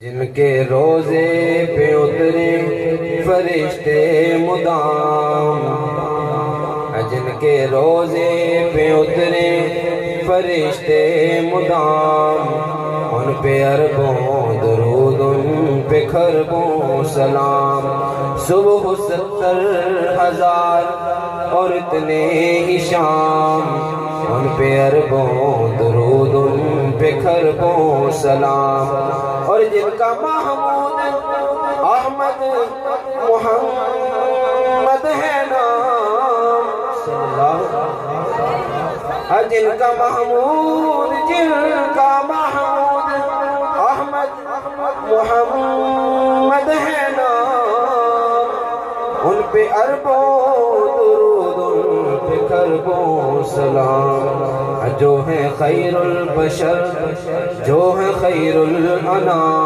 جن کے روزے پہ اترے فرشتے مدام، جن کے روزے پہ اترے فرشتے مدام، ان پہ اربوں درود، ان پہ کھربوں سلام۔ صبح 70,000 اور اتنے ہی شام، ان پہ اربوں درود، ان پہ کھربوں سلام۔ اور جن کا محمود احمد محمد ہے نام، جن کا محمود احمد محمد ہے نام، ان پہ اربوں درود، ان پہ کھربوں سلام۔ جو ہے خیر البشر، جو ہے خیر الانام۔